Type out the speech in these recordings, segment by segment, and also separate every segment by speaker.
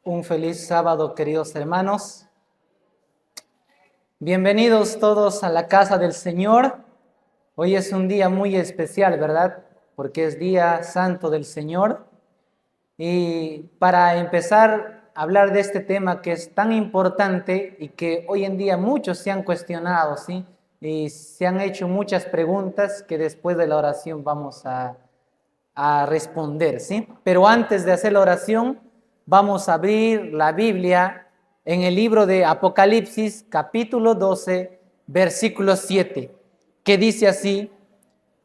Speaker 1: Un feliz sábado, queridos hermanos. Bienvenidos todos a la casa del Señor. Hoy es un día muy especial, ¿verdad? Porque es día santo del Señor. Y para empezar a hablar de este tema que es tan importante y que hoy en día muchos se han cuestionado, ¿sí? Y se han hecho muchas preguntas que después de la oración vamos a responder, ¿sí? Pero antes de hacer la oración, vamos a abrir la Biblia en el libro de Apocalipsis, capítulo 12, versículo 7, que dice así: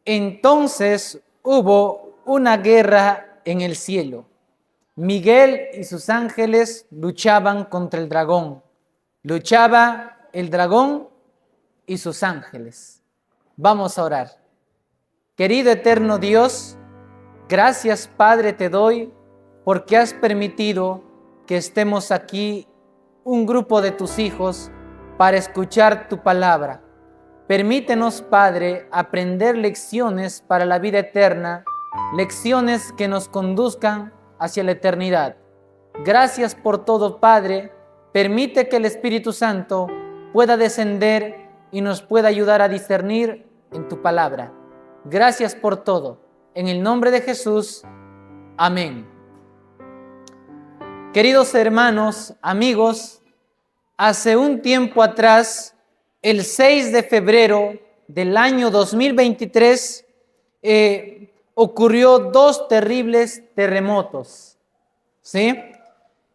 Speaker 1: entonces hubo una guerra en el cielo. Miguel y sus ángeles luchaban contra el dragón. Luchaba el dragón y sus ángeles. Vamos a orar. Querido eterno Dios, gracias, Padre, te doy porque has permitido que estemos aquí, un grupo de tus hijos, para escuchar tu palabra. Permítenos, Padre, aprender lecciones para la vida eterna, lecciones que nos conduzcan hacia la eternidad. Gracias por todo, Padre. Permite que el Espíritu Santo pueda descender y nos pueda ayudar a discernir en tu palabra. Gracias por todo. En el nombre de Jesús, amén. Queridos hermanos, amigos, hace un tiempo atrás, el 6 de febrero del año 2023, ocurrió dos terribles terremotos, ¿sí?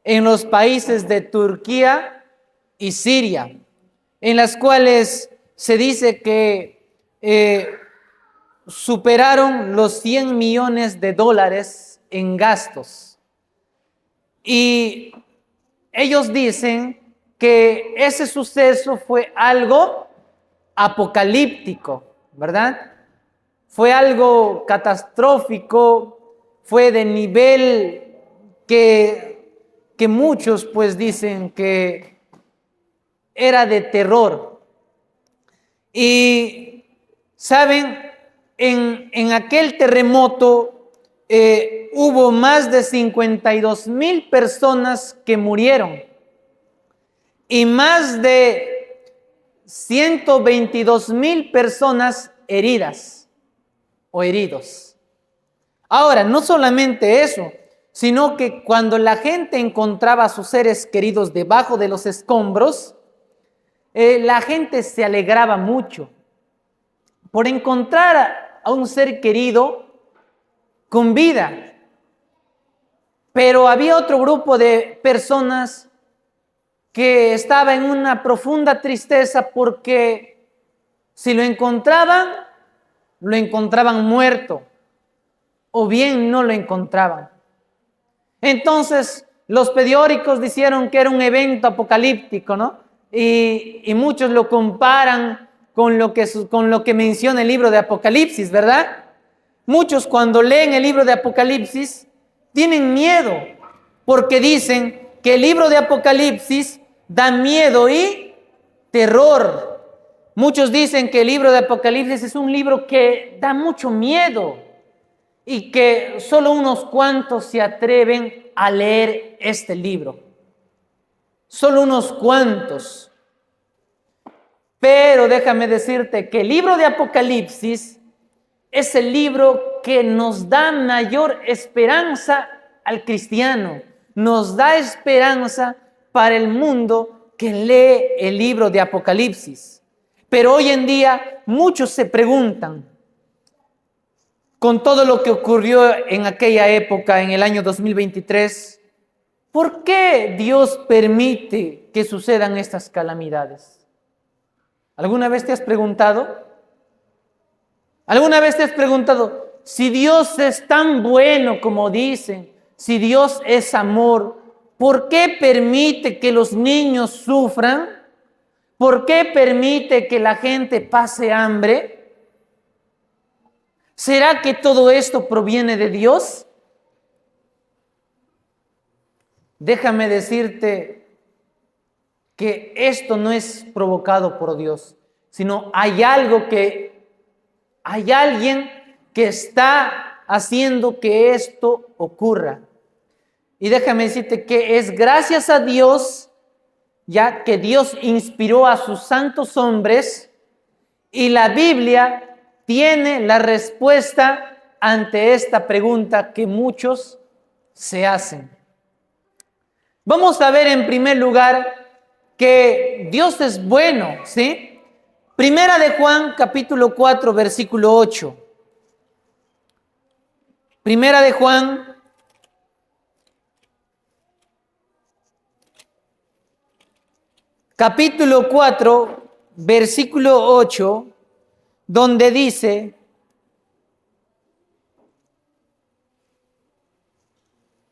Speaker 1: En los países de Turquía y Siria, en las cuales se dice que superaron los 100 millones de dólares en gastos. Y ellos dicen que ese suceso fue algo apocalíptico, ¿verdad? Fue algo catastrófico, fue de nivel que muchos pues dicen que era de terror. Y, ¿saben? En aquel terremoto hubo más de 52,000 personas que murieron y más de 122,000 personas heridas o heridos. Ahora, no solamente eso, sino que cuando la gente encontraba a sus seres queridos debajo de los escombros, la gente se alegraba mucho por encontrar a un ser querido con vida. Pero había otro grupo de personas que estaba en una profunda tristeza porque si lo encontraban muerto o bien no lo encontraban. Entonces los periódicos dijeron que era un evento apocalíptico, ¿no? Y muchos lo comparan con lo que menciona el libro de Apocalipsis, ¿verdad? Muchos cuando leen el libro de Apocalipsis tienen miedo porque dicen que el libro de Apocalipsis da miedo y terror. Muchos dicen que el libro de Apocalipsis es un libro que da mucho miedo y que solo unos cuantos se atreven a leer este libro. Solo unos cuantos. Pero déjame decirte que el libro de Apocalipsis es el libro que nos da mayor esperanza al cristiano, nos da esperanza para el mundo que lee el libro de Apocalipsis. Pero hoy en día muchos se preguntan, con todo lo que ocurrió en aquella época, en el año 2023, ¿por qué Dios permite que sucedan estas calamidades? ¿Alguna vez te has preguntado? ¿Alguna vez te has preguntado si Dios es tan bueno como dicen, si Dios es amor, ¿por qué permite que los niños sufran? ¿Por qué permite que la gente pase hambre? ¿Será que todo esto proviene de Dios? Déjame decirte que esto no es provocado por Dios, sino hay alguien que está haciendo que esto ocurra. Y déjame decirte que es gracias a Dios, ya que Dios inspiró a sus santos hombres, y la Biblia tiene la respuesta ante esta pregunta que muchos se hacen. Vamos a ver en primer lugar que Dios es bueno, ¿sí? Primera de Juan, capítulo 4, versículo 8. Primera de Juan, capítulo 4, versículo 8, donde dice: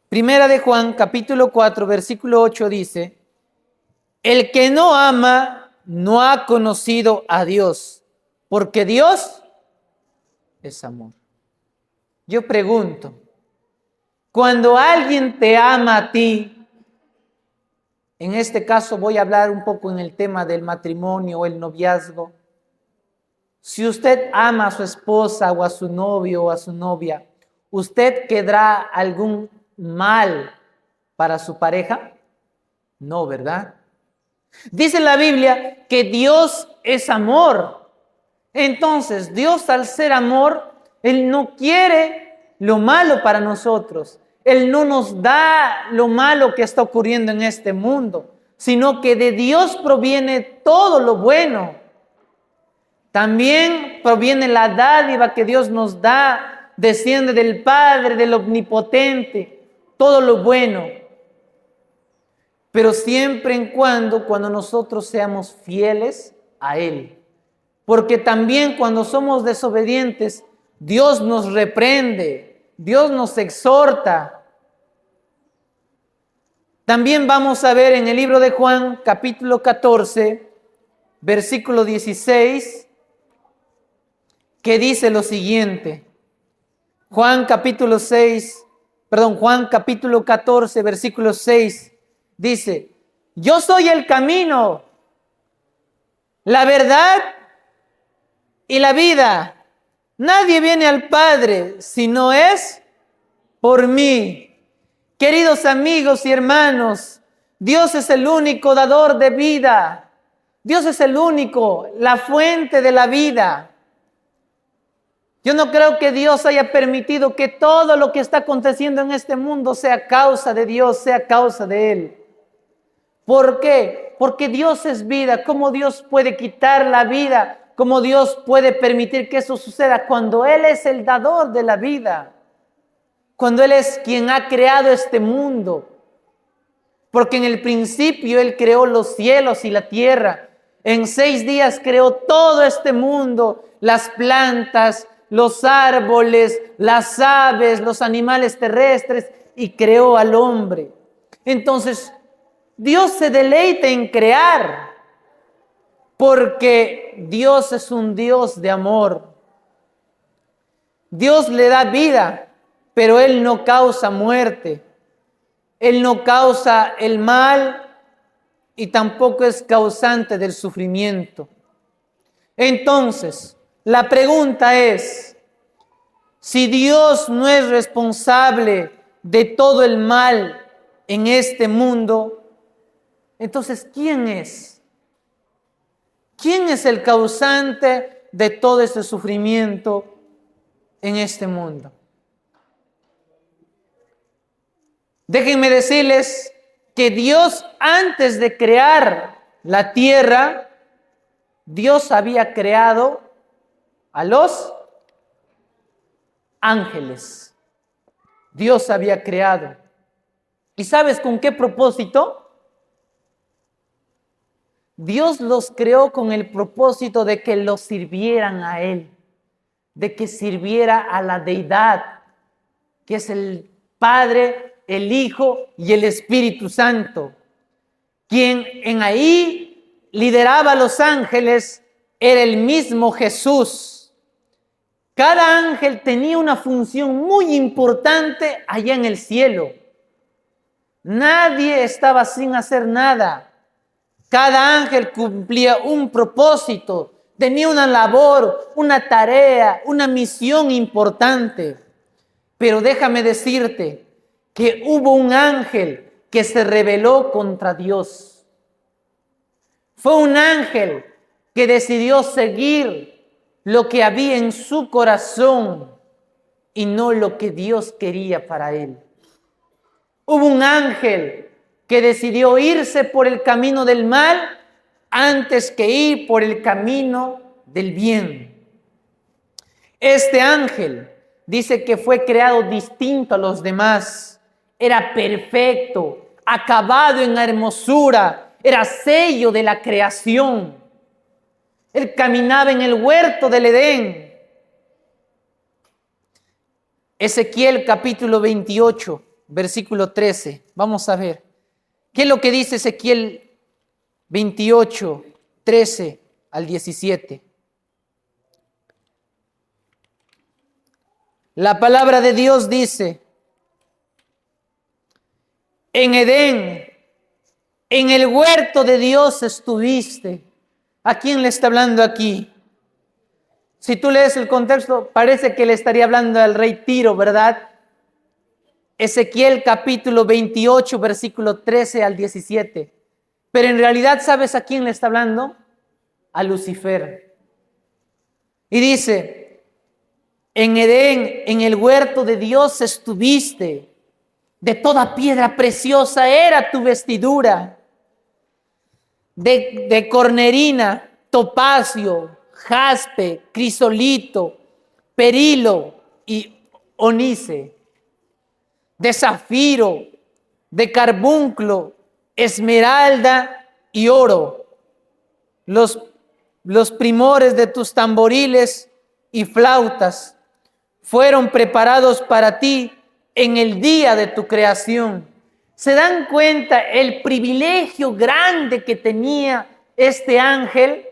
Speaker 1: Primera de Juan, capítulo 4, versículo 8 dice: el que no ama no ha conocido a Dios, porque Dios es amor. Yo pregunto, cuando alguien te ama a ti, en este caso voy a hablar un poco en el tema del matrimonio o el noviazgo. Si usted ama a su esposa o a su novio o a su novia, ¿usted querrá algún mal para su pareja? No, ¿verdad? Dice la Biblia que Dios es amor. Entonces, Dios, al ser amor, Él no quiere lo malo para nosotros. Él no nos da lo malo que está ocurriendo en este mundo, sino que de Dios proviene todo lo bueno. También proviene la dádiva que Dios nos da, desciende del Padre, del Omnipotente, todo lo bueno. Pero siempre en cuando nosotros seamos fieles a Él. Porque también cuando somos desobedientes, Dios nos reprende, Dios nos exhorta. También vamos a ver en el libro de Juan, capítulo 14, versículo 16, que dice lo siguiente. Juan capítulo 14, versículo 6, dice: yo soy el camino, la verdad y la vida. Nadie viene al Padre si no es por mí. Queridos amigos y hermanos, Dios es el único dador de vida. Dios es el único, la fuente de la vida. Yo no creo que Dios haya permitido que todo lo que está aconteciendo en este mundo sea causa de Dios, sea causa de Él. ¿Por qué? Porque Dios es vida. ¿Cómo Dios puede quitar la vida? ¿Cómo Dios puede permitir que eso suceda cuando Él es el dador de la vida? Cuando Él es quien ha creado este mundo. Porque en el principio Él creó los cielos y la tierra. En 6 días creó todo este mundo, las plantas, los árboles, las aves, los animales terrestres, y creó al hombre. Entonces, Dios se deleita en crear, porque Dios es un Dios de amor. Dios le da vida, pero Él no causa muerte. Él no causa el mal y tampoco es causante del sufrimiento. Entonces, la pregunta es, si Dios no es responsable de todo el mal en este mundo, entonces, ¿quién es? ¿Quién es el causante de todo este sufrimiento en este mundo? Déjenme decirles que Dios, antes de crear la tierra, Dios había creado a los ángeles. Dios había creado. ¿Y sabes con qué propósito? Dios los creó con el propósito de que los sirvieran a Él, de que sirviera a la deidad, que es el Padre, el Hijo y el Espíritu Santo. Quien en ahí lideraba a los ángeles era el mismo Jesús. Cada ángel tenía una función muy importante allá en el cielo. Nadie estaba sin hacer nada. Cada ángel cumplía un propósito, tenía una labor, una tarea, una misión importante. Pero déjame decirte que hubo un ángel que se rebeló contra Dios. Fue un ángel que decidió seguir lo que había en su corazón y no lo que Dios quería para él. Hubo un ángel que decidió irse por el camino del mal antes que ir por el camino del bien. Este ángel dice que fue creado distinto a los demás. Era perfecto, acabado en hermosura, era sello de la creación. Él caminaba en el huerto del Edén. Ezequiel capítulo 28, versículo 13. Vamos a ver. ¿Qué es lo que dice Ezequiel 28, 13 al 17? La palabra de Dios dice: en Edén, en el huerto de Dios estuviste. ¿A quién le está hablando aquí? Si tú lees el contexto, parece que le estaría hablando al rey Tiro, ¿verdad? Ezequiel capítulo 28, versículo 13 al 17. Pero en realidad, ¿sabes a quién le está hablando? A Lucifer. Y dice: en Edén, en el huerto de Dios estuviste. De toda piedra preciosa era tu vestidura. De cornerina, topacio, jaspe, crisolito, perilo y onice. De zafiro, de carbunclo, esmeralda y oro. Los primores de tus tamboriles y flautas fueron preparados para ti en el día de tu creación. ¿Se dan cuenta el privilegio grande que tenía este ángel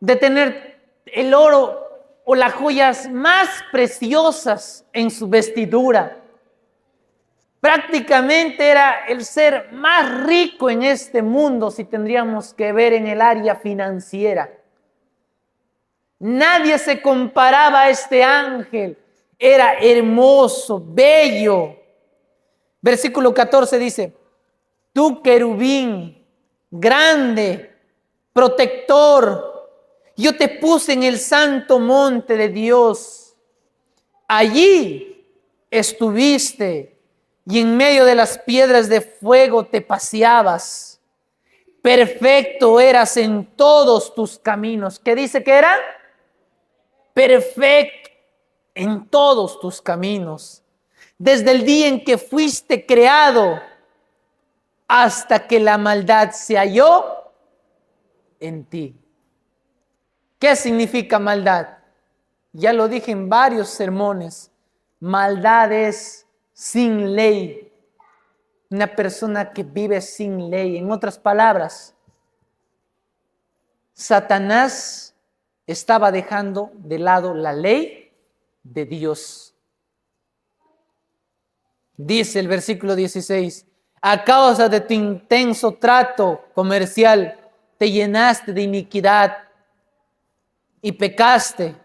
Speaker 1: de tener el oro o las joyas más preciosas en su vestidura? Prácticamente era el ser más rico en este mundo si tendríamos que ver en el área financiera. Nadie se comparaba a este ángel. Era hermoso, bello. Versículo 14 dice: tú querubín, grande, protector, yo te puse en el santo monte de Dios. Allí estuviste y en medio de las piedras de fuego te paseabas. Perfecto eras en todos tus caminos. ¿Qué dice que era? Perfecto en todos tus caminos, desde el día en que fuiste creado hasta que la maldad se halló en ti. ¿Qué significa maldad? Ya lo dije en varios sermones. Maldad es sin ley. Una persona que vive sin ley. En otras palabras, Satanás estaba dejando de lado la ley de Dios. Dice el versículo 16: a causa de tu intenso trato comercial, te llenaste de iniquidad y pecaste,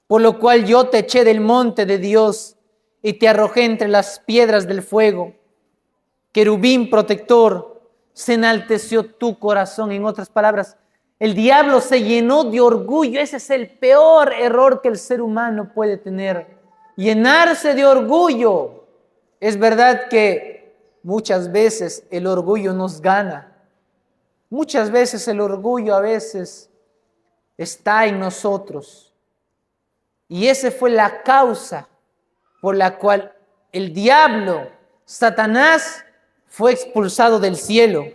Speaker 1: por lo cual yo te eché del monte de Dios y te arrojé entre las piedras del fuego. Querubín protector, se enalteció tu corazón. En otras palabras, el diablo se llenó de orgullo. Ese es el peor error que el ser humano puede tener. Llenarse de orgullo. Es verdad que muchas veces el orgullo nos gana. Muchas veces el orgullo a veces está en nosotros. Y esa fue la causa por la cual el diablo, Satanás, fue expulsado del cielo.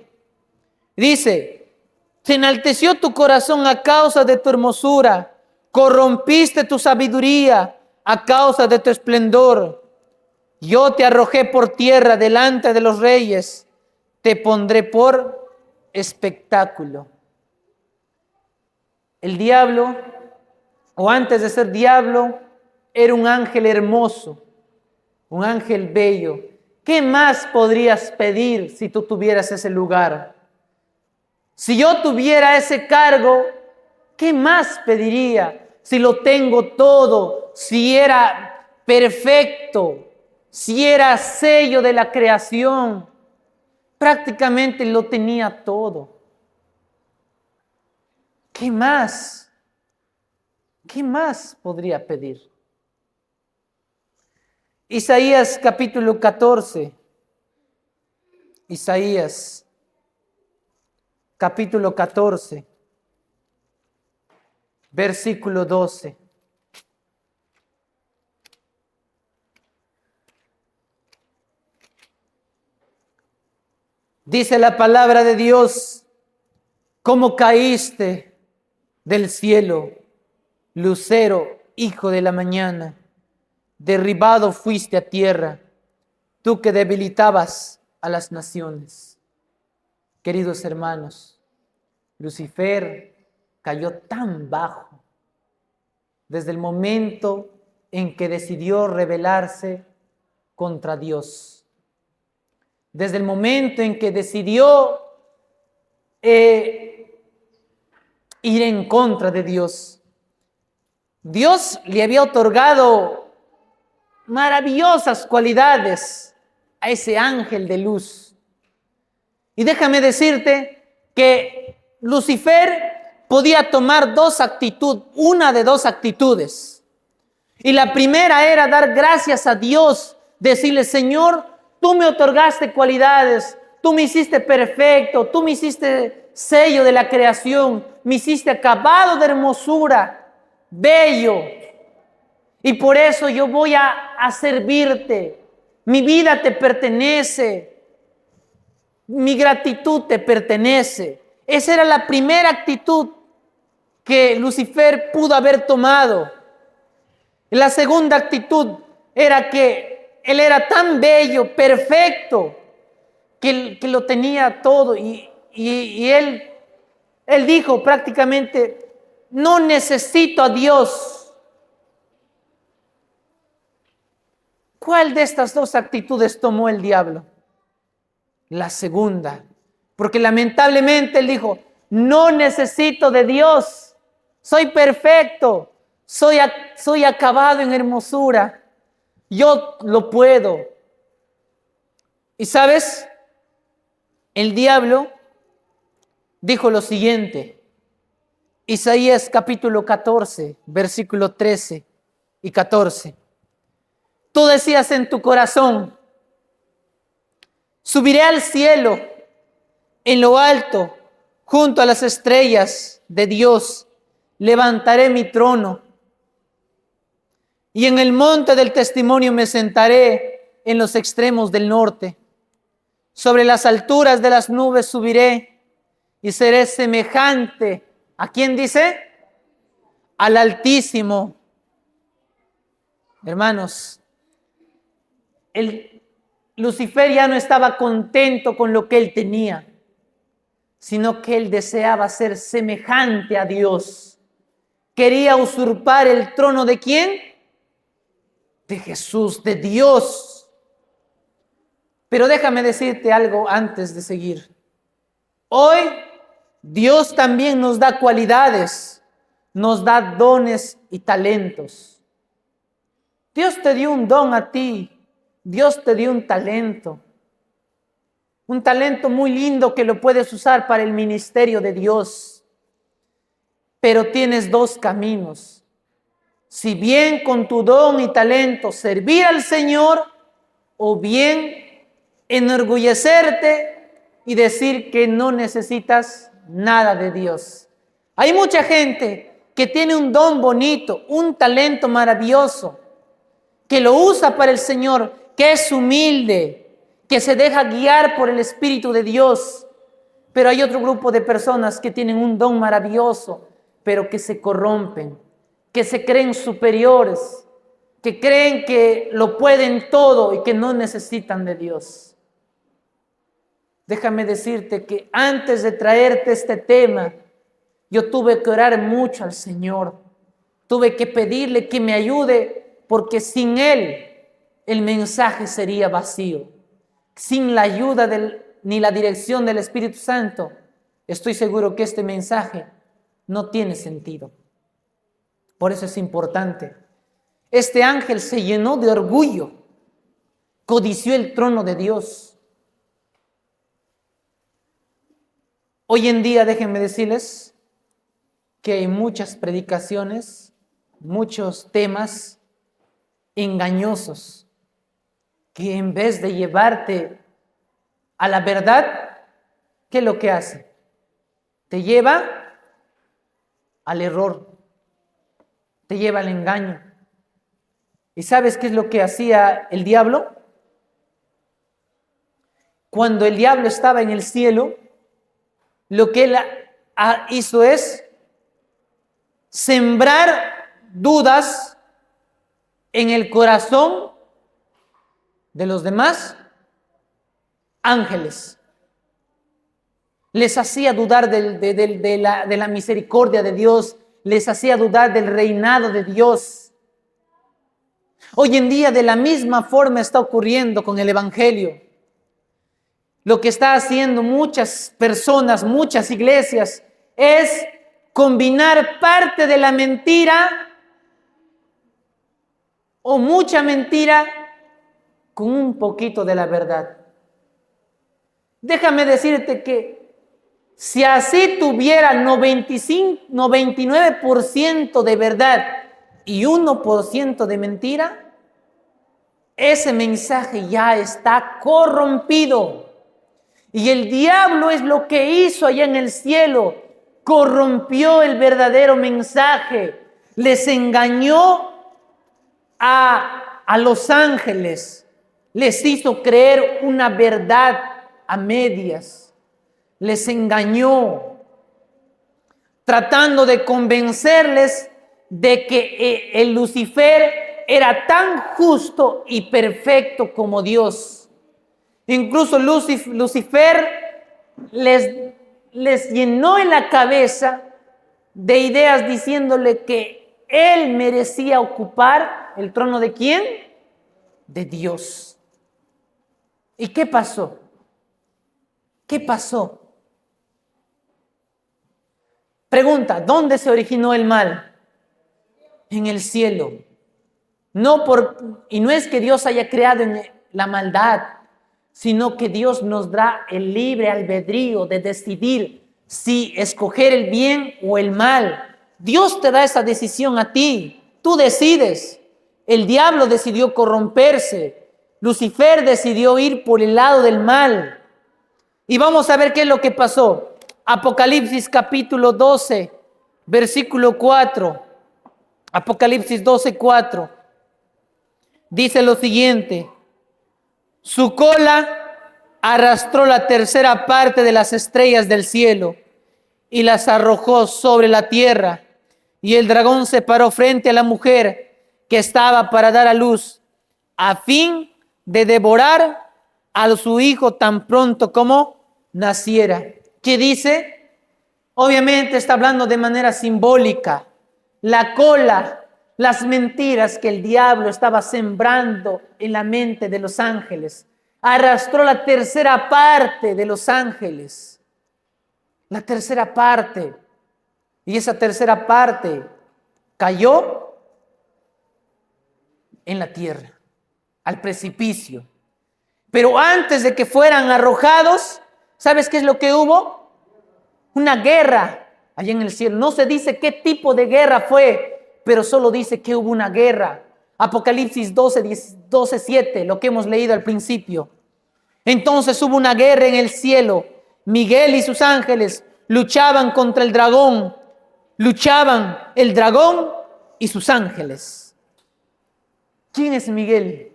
Speaker 1: Dice: se enalteció tu corazón a causa de tu hermosura, corrompiste tu sabiduría a causa de tu esplendor. Yo te arrojé por tierra delante de los reyes, te pondré por espectáculo. El diablo, o antes de ser diablo, era un ángel hermoso, un ángel bello. ¿Qué más podrías pedir si tú tuvieras ese lugar? Si yo tuviera ese cargo, ¿qué más pediría? Si lo tengo todo, si era perfecto, si era sello de la creación, prácticamente lo tenía todo. ¿Qué más? ¿Qué más podría pedir? Isaías capítulo 14. Isaías capítulo 14, versículo 12. Dice la palabra de Dios: ¿cómo caíste del cielo, lucero, hijo de la mañana? Derribado fuiste a tierra, tú que debilitabas a las naciones. Queridos hermanos, Lucifer cayó tan bajo desde el momento en que decidió rebelarse contra Dios. Desde el momento en que decidió ir en contra de Dios. Dios le había otorgado maravillosas cualidades a ese ángel de luz. Y déjame decirte que Lucifer podía tomar una de dos actitudes. Y la primera era dar gracias a Dios, decirle: Señor, tú me otorgaste cualidades, tú me hiciste perfecto, tú me hiciste sello de la creación, me hiciste acabado de hermosura, bello. Y por eso yo voy a servirte. Mi vida te pertenece. Mi gratitud te pertenece. Esa era la primera actitud que Lucifer pudo haber tomado. La segunda actitud era que él era tan bello, perfecto, que lo tenía todo. Y él dijo prácticamente: no necesito a Dios. ¿Cuál de estas dos actitudes tomó el diablo? La segunda. Porque lamentablemente él dijo: no necesito de Dios. Soy perfecto. Soy acabado en hermosura. Yo lo puedo. Y sabes, el diablo dijo lo siguiente. Isaías capítulo 14, versículo 13 y 14. Tú decías en tu corazón: subiré al cielo, en lo alto, junto a las estrellas de Dios, levantaré mi trono. Y en el monte del testimonio me sentaré en los extremos del norte. Sobre las alturas de las nubes subiré y seré semejante. ¿A quién dice? Al Altísimo. Hermanos, Lucifer ya no estaba contento con lo que él tenía, sino que él deseaba ser semejante a Dios. Quería usurpar el trono ¿de quién? De Jesús, de Dios. Pero déjame decirte algo antes de seguir. Hoy Dios también nos da cualidades, nos da dones y talentos. Dios te dio un don a ti, Dios te dio un talento muy lindo que lo puedes usar para el ministerio de Dios. Pero tienes dos caminos. Si bien con tu don y talento servir al Señor, o bien enorgullecerte y decir que no necesitas nada de Dios. Hay mucha gente que tiene un don bonito, un talento maravilloso, que lo usa para el Señor, que es humilde, que se deja guiar por el Espíritu de Dios. Pero hay otro grupo de personas que tienen un don maravilloso, pero que se corrompen, que se creen superiores, que creen que lo pueden todo y que no necesitan de Dios. Déjame decirte que antes de traerte este tema, yo tuve que orar mucho al Señor. Tuve que pedirle que me ayude, porque sin Él el mensaje sería vacío. Sin la ayuda ni la dirección del Espíritu Santo, estoy seguro que este mensaje no tiene sentido. Por eso es importante. Este ángel se llenó de orgullo codició el trono de Dios. Hoy en día, déjenme decirles que hay muchas predicaciones, muchos temas engañosos que en vez de llevarte a la verdad, ¿qué es lo que hace? Te lleva al error, te lleva al engaño. ¿Y sabes qué es lo que hacía el diablo? Cuando el diablo estaba en el cielo, lo que él hizo es sembrar dudas en el corazón de los demás ángeles. Les hacía dudar de la misericordia de Dios, les hacía dudar del reinado de Dios. Hoy en día de la misma forma está ocurriendo con el Evangelio. Lo que está haciendo muchas personas, muchas iglesias, es combinar parte de la mentira o mucha mentira con un poquito de la verdad. Déjame decirte que si así tuviera 99% de verdad y 1% de mentira, ese mensaje ya está corrompido. Y el diablo es lo que hizo allá en el cielo. Corrompió el verdadero mensaje. Les engañó a los ángeles. Les hizo creer una verdad a medias. Les engañó, tratando de convencerles de que el Lucifer era tan justo y perfecto como Dios. Incluso Lucifer les llenó en la cabeza de ideas diciéndole que él merecía ocupar el trono ¿de quién? De Dios. ¿Y qué pasó? ¿Qué pasó? Pregunta, ¿dónde se originó el mal? En el cielo. Y no es que Dios haya creado la maldad, sino que Dios nos da el libre albedrío de decidir si escoger el bien o el mal. Dios te da esa decisión a ti. Tú decides. El diablo decidió corromperse. Lucifer decidió ir por el lado del mal. Y vamos a ver qué es lo que pasó. Apocalipsis capítulo 12, versículo 4. Apocalipsis 12, 4. Dice lo siguiente. Su cola arrastró la tercera parte de las estrellas del cielo y las arrojó sobre la tierra. Y el dragón se paró frente a la mujer que estaba para dar a luz, a fin de devorar a su hijo tan pronto como naciera. ¿Qué dice? Obviamente está hablando de manera simbólica. La cola, las mentiras que el diablo estaba sembrando en la mente de los ángeles. Arrastró la tercera parte de los ángeles. La tercera parte. Y esa tercera parte cayó en la tierra, al precipicio. Pero antes de que fueran arrojados, ¿sabes qué es lo que hubo? Una guerra allá en el cielo. No se dice qué tipo de guerra fue, pero solo dice que hubo una guerra. Apocalipsis 12, 7, lo que hemos leído al principio. Entonces hubo una guerra en el cielo. Miguel y sus ángeles luchaban contra el dragón. Luchaban el dragón y sus ángeles. ¿Quién es Miguel?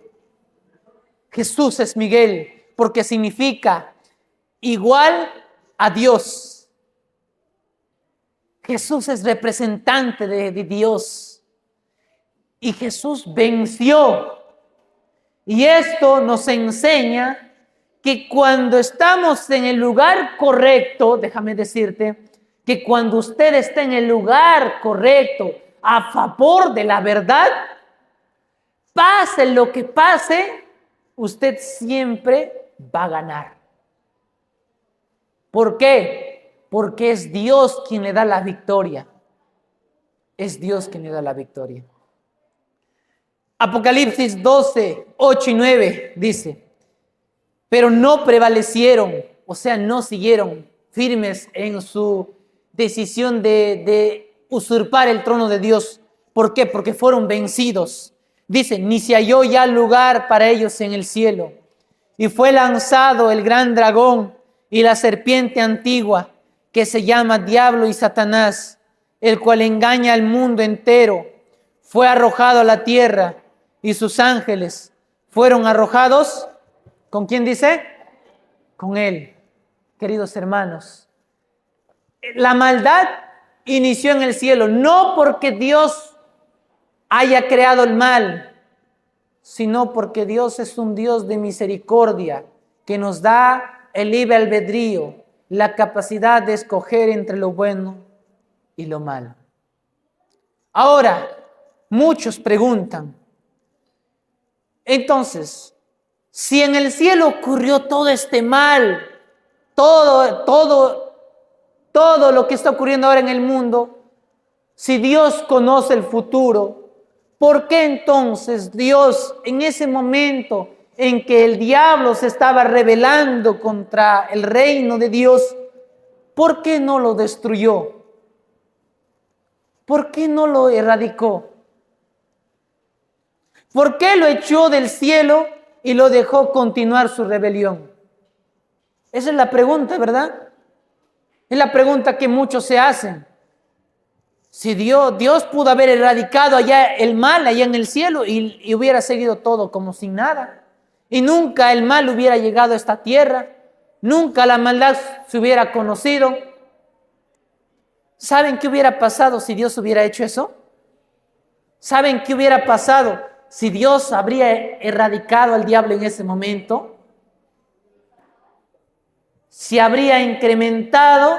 Speaker 1: Jesús es Miguel, porque significa igual a Dios. Jesús es representante de Dios. Y Jesús venció. Y esto nos enseña que cuando estamos en el lugar correcto, déjame decirte, que cuando usted está en el lugar correcto, a favor de la verdad, pase lo que pase, usted siempre va a ganar. ¿Por qué? Porque es Dios quien le da la victoria. Es Dios quien le da la victoria. Apocalipsis 12, 8 y 9 dice, pero no prevalecieron, o sea, no siguieron firmes en su decisión de usurpar el trono de Dios. ¿Por qué? Porque fueron vencidos. Dice, ni se halló ya lugar para ellos en el cielo. Y fue lanzado el gran dragón y la serpiente antigua, que se llama Diablo y Satanás, el cual engaña al mundo entero. Fue arrojado a la tierra y sus ángeles fueron arrojados. ¿Con quién dice? Con él. Queridos hermanos, la maldad inició en el cielo, no porque Dios haya creado el mal, sino porque Dios es un Dios de misericordia que nos da el libre albedrío, la capacidad de escoger entre lo bueno y lo malo. Ahora, muchos preguntan, entonces, si en el cielo ocurrió todo este mal, todo lo que está ocurriendo ahora en el mundo, si Dios conoce el futuro, ¿por qué entonces Dios en ese momento en que el diablo se estaba rebelando contra el reino de Dios, por qué no lo destruyó? ¿Por qué no lo erradicó? ¿Por qué lo echó del cielo y lo dejó continuar su rebelión? Esa es la pregunta, ¿verdad? Es la pregunta que muchos se hacen. Si Dios pudo haber erradicado allá el mal, allá en el cielo, y hubiera seguido todo como sin nada. Y nunca el mal hubiera llegado a esta tierra. Nunca la maldad se hubiera conocido. ¿Saben qué hubiera pasado si Dios hubiera hecho eso? ¿Saben qué hubiera pasado si Dios habría erradicado al diablo en ese momento? Se habría incrementado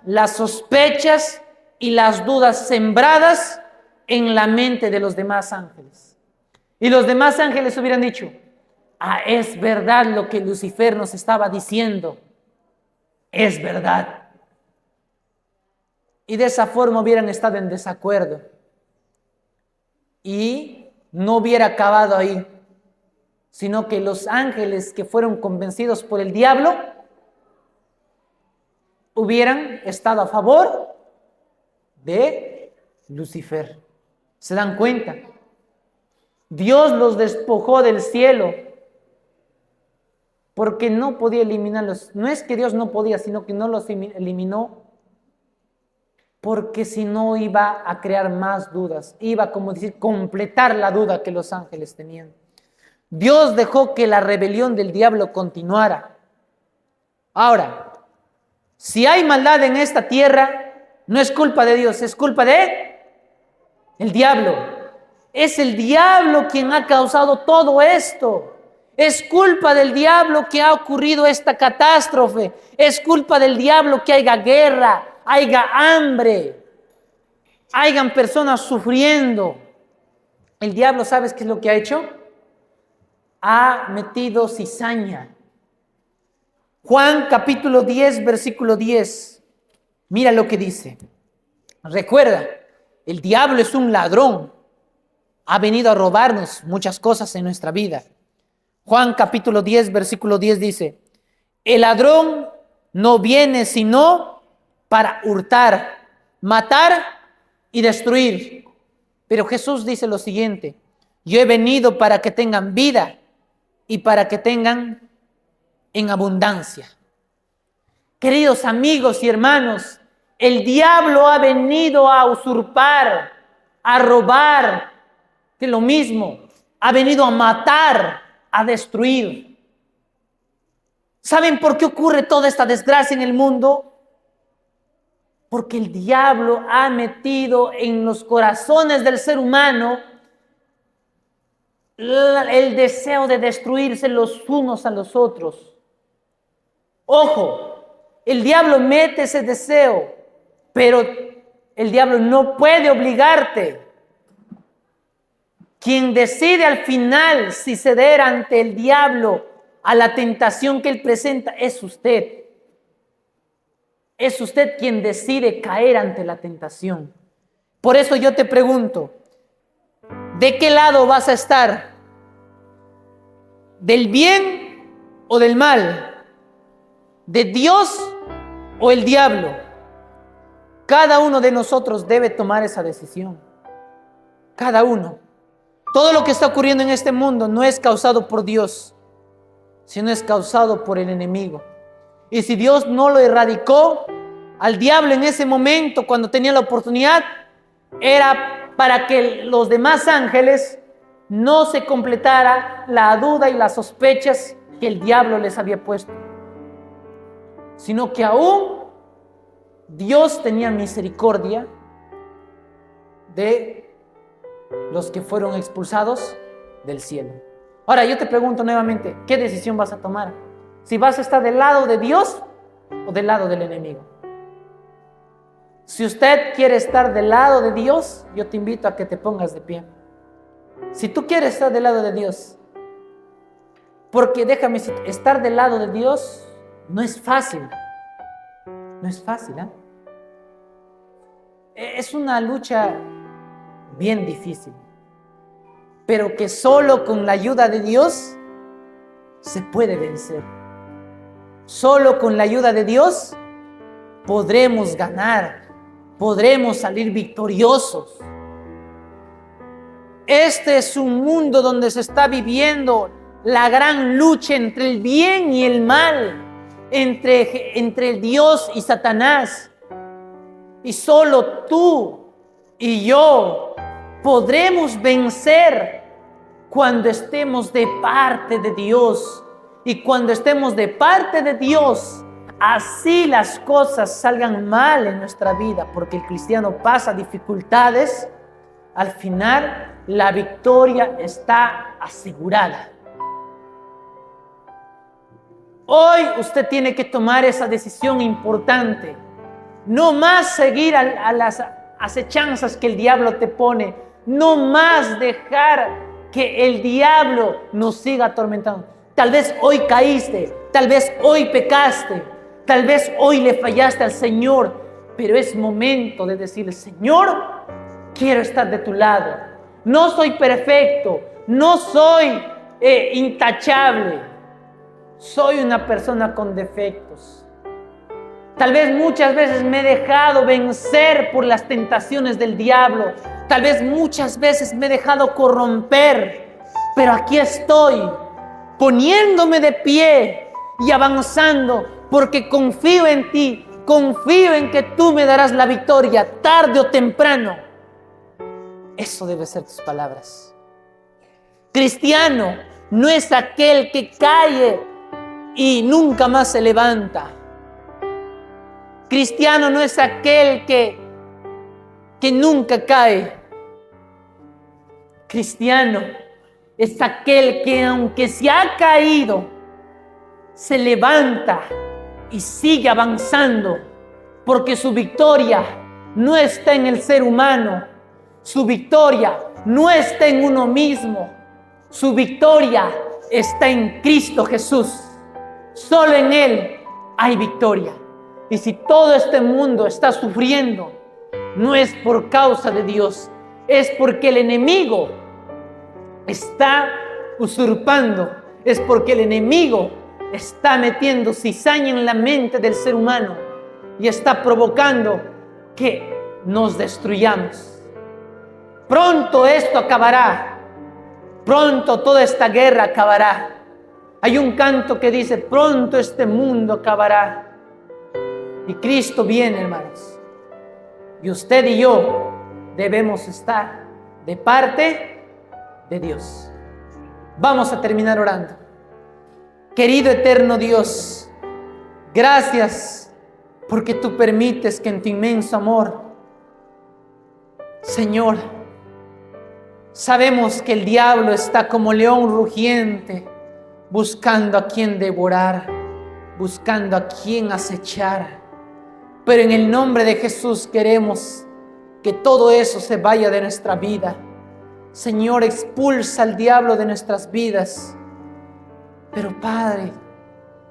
Speaker 1: las sospechas y las dudas sembradas en la mente de los demás ángeles. Y los demás ángeles hubieran dicho, es verdad lo que Lucifer nos estaba diciendo, es verdad. Y de esa forma hubieran estado en desacuerdo. Y no hubiera acabado ahí, sino que los ángeles que fueron convencidos por el diablo hubieran estado a favor de Lucifer. ¿Se dan cuenta? Dios los despojó del cielo porque no podía eliminarlos. No es que Dios no podía, sino que no los eliminó porque si no iba a crear más dudas. Iba, como decir, completar la duda que los ángeles tenían. Dios dejó que la rebelión del diablo continuara. Ahora, si hay maldad en esta tierra, no es culpa de Dios, es culpa de el diablo. Es el diablo quien ha causado todo esto. Es culpa del diablo que ha ocurrido esta catástrofe. Es culpa del diablo que haya guerra, haya hambre, hayan personas sufriendo. El diablo, ¿sabes qué es lo que ha hecho? Ha metido cizaña. Juan capítulo 10, versículo 10. Mira lo que dice. Recuerda, el diablo es un ladrón. Ha venido a robarnos muchas cosas en nuestra vida. Juan capítulo 10, versículo 10 dice, el ladrón no viene sino para hurtar, matar y destruir. Pero Jesús dice lo siguiente, yo he venido para que tengan vida y para que tengan en abundancia. Queridos amigos y hermanos, el diablo ha venido a usurpar, a robar, que es lo mismo, ha venido a matar, a destruir. ¿Saben por qué ocurre toda esta desgracia en el mundo? Porque el diablo ha metido en los corazones del ser humano el deseo de destruirse los unos a los otros. Ojo, el diablo mete ese deseo, pero el diablo no puede obligarte. Quien decide al final si ceder ante el diablo a la tentación que él presenta es usted. Es usted quien decide caer ante la tentación. Por eso yo te pregunto, ¿De qué lado vas a estar? ¿Del bien o del mal? ¿De Dios o el diablo? Cada uno de nosotros debe tomar esa decisión. Cada uno. Todo lo que está ocurriendo en este mundo no es causado por Dios, sino es causado por el enemigo. Y si Dios no lo erradicó al diablo en ese momento, cuando tenía la oportunidad, era para que los demás ángeles no se completara la duda y las sospechas que el diablo les había puesto, sino que aún Dios tenía misericordia de los que fueron expulsados del cielo. Ahora yo te pregunto nuevamente, ¿qué decisión vas a tomar? Si vas a estar del lado de Dios o del lado del enemigo. Si usted quiere estar del lado de Dios, yo te invito a que te pongas de pie. Si tú quieres estar del lado de Dios, porque déjame decir, estar del lado de Dios no es fácil. No es fácil, ¿eh? Es una lucha bien difícil, pero que solo con la ayuda de Dios se puede vencer. Solo con la ayuda de Dios podremos ganar, podremos salir victoriosos. Este es un mundo donde se está viviendo la gran lucha entre el bien y el mal, entre Dios y Satanás. Y solo tú y yo podremos vencer cuando estemos de parte de Dios. Y cuando estemos de parte de Dios, así las cosas salgan mal en nuestra vida, porque el cristiano pasa dificultades, al final la victoria está asegurada. Hoy usted tiene que tomar esa decisión importante. No más seguir a las acechanzas que el diablo te pone. No más dejar que el diablo nos siga atormentando. Tal vez hoy caíste, tal vez hoy pecaste, tal vez hoy le fallaste al Señor, pero es momento de decirle: Señor, quiero estar de tu lado. No soy perfecto, no soy intachable, soy una persona con defectos. Tal vez muchas veces me he dejado vencer por las tentaciones del diablo. Tal vez muchas veces me he dejado corromper. Pero aquí estoy, poniéndome de pie y avanzando, porque confío en ti. Confío en que tú me darás la victoria, tarde o temprano. Eso debe ser tus palabras. Cristiano no es aquel que cae y nunca más se levanta. Cristiano no es aquel que nunca cae. Cristiano es aquel que, aunque se ha caído, se levanta y sigue avanzando, porque su victoria no está en el ser humano, su victoria no está en uno mismo, su victoria está en Cristo Jesús. Solo en Él hay victoria. Y si todo este mundo está sufriendo, no es por causa de Dios, es porque el enemigo está usurpando, es porque el enemigo está metiendo cizaña en la mente del ser humano y está provocando que nos destruyamos. Pronto esto acabará, pronto toda esta guerra acabará. Hay un canto que dice: pronto este mundo acabará. Y Cristo viene, hermanos. Y usted y yo debemos estar de parte de Dios. Vamos a terminar orando. Querido eterno Dios, gracias porque tú permites que en tu inmenso amor, Señor, sabemos que el diablo está como león rugiente, buscando a quien devorar, buscando a quien acechar. Pero en el nombre de Jesús queremos que todo eso se vaya de nuestra vida. Señor, expulsa al diablo de nuestras vidas. Pero Padre,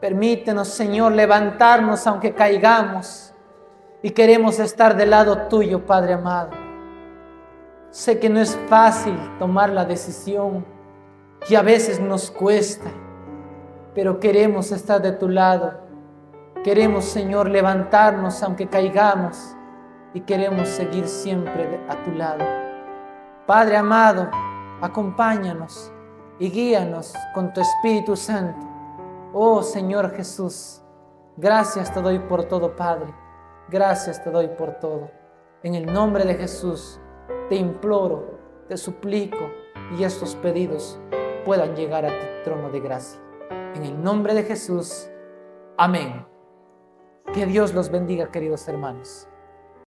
Speaker 1: permítenos, Señor, levantarnos aunque caigamos. Y queremos estar del lado tuyo, Padre amado. Sé que no es fácil tomar la decisión y a veces nos cuesta, pero queremos estar de tu lado. Queremos, Señor, levantarnos aunque caigamos y queremos seguir siempre a tu lado. Padre amado, acompáñanos y guíanos con tu Espíritu Santo. Oh Señor Jesús, gracias te doy por todo, Padre. Gracias te doy por todo. En el nombre de Jesús te imploro, te suplico y estos pedidos puedan llegar a tu trono de gracia. En el nombre de Jesús, amén. Que Dios los bendiga, queridos hermanos.